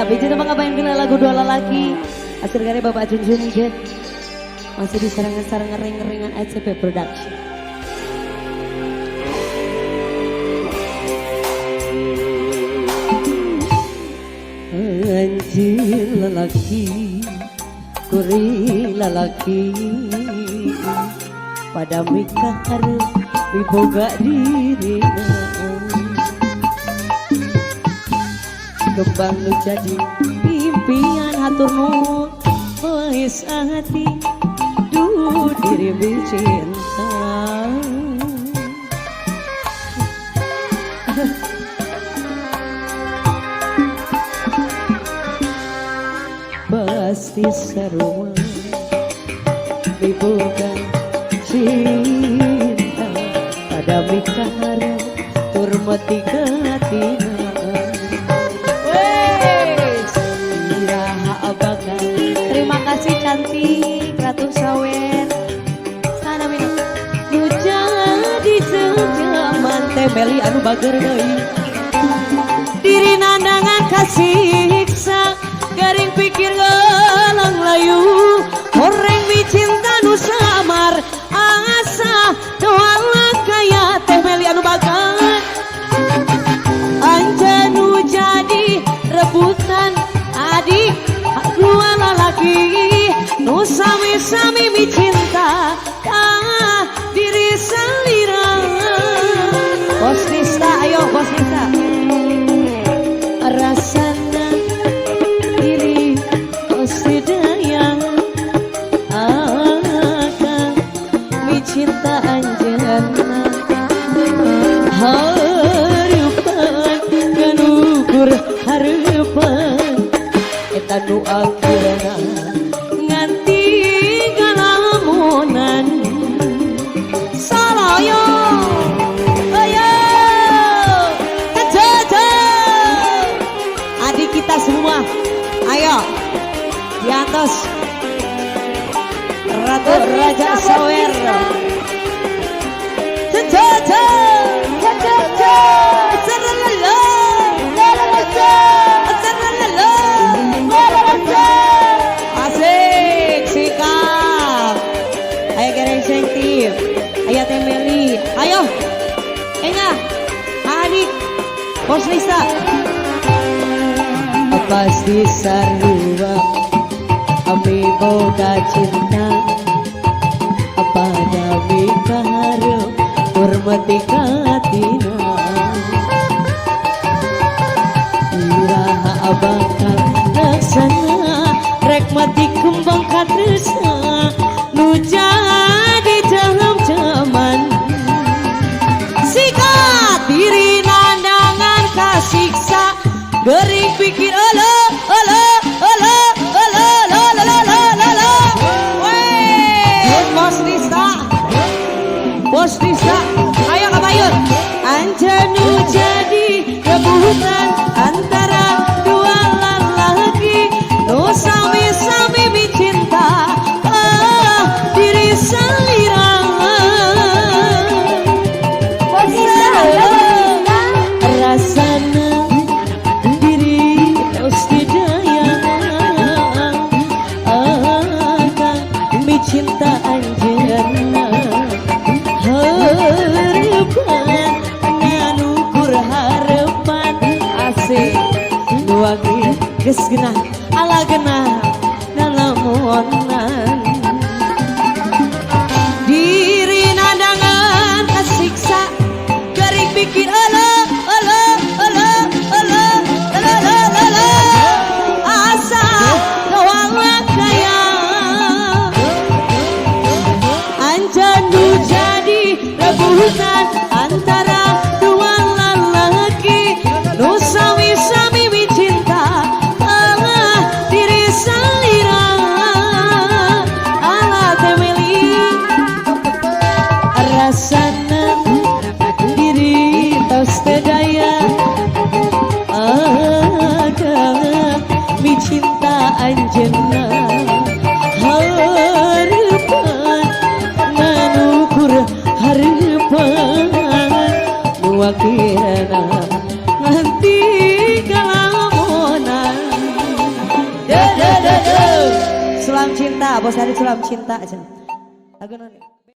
Biji nama ngapain kena lagu dua lelaki. Hasil karya Bapak Junjun Jet. Masih di sarangan-sarangan ring-ringan ICP Production. Anjir lelaki, kuri lelaki, pada mikah harus wiboga diri. Kembang lu jadi impian hatur nuhun wis hati duh diri cinta. Pasti sarua dibuka cinta pada mikah harap turmati katina. Terima kasih cantik Ratu Sawer. Sana minum. Nu jadi sejaman teh Meli anu bager deui. Diri nandangan kasiksa, garing pikir gelang layu. Horeng bicinta nu samar, asa doa kaya teh Meli anu bager. Anjeun nu jadi rebutan adik dua lelaki nu sami-sami cinta ah diri salira. Bos Nista, ayo Bos Nista. Rasana diri sedaya akan cinta anjeunna harapan nganukur harapan eta nu akhirna nganti galamunan saloyo ayo jaja adik kita semua ayo di atas Ratu Raja Sawer jaja jaja serelala asik sikap ayo gereng sentif ayo teh Meli ayo Enya adik Bos Lisa pasti sarua ami boga cinta pada mikah hareup hormati katina iraha abangkan laksana rek mati kembang katresna nu jadi jam-jaman sikat diri nandangan kasiksa gering pikir olo Bos Nista ayo kabayun anjeun nu jadi rebutan antara dua lelaki nu sami-sami cinta ah diri salira. Rasana diri sedaya akan cinta anjeunna harapan nganukur harapan asik dua geus genah ala genah nalamunan diri nandangan kasiksa garing pikir asa doang kaya anjeun nu jadi rebutan antara dua lelaki nu sami-sami cinta Allah diri salira Allah teh Meli rasana diri tos daya akan cinta anjeunna harapan nganukur harapan nu akhirna nganti galamunan Sulam cinta, bos hari sulam cinta aja. Lagu noni.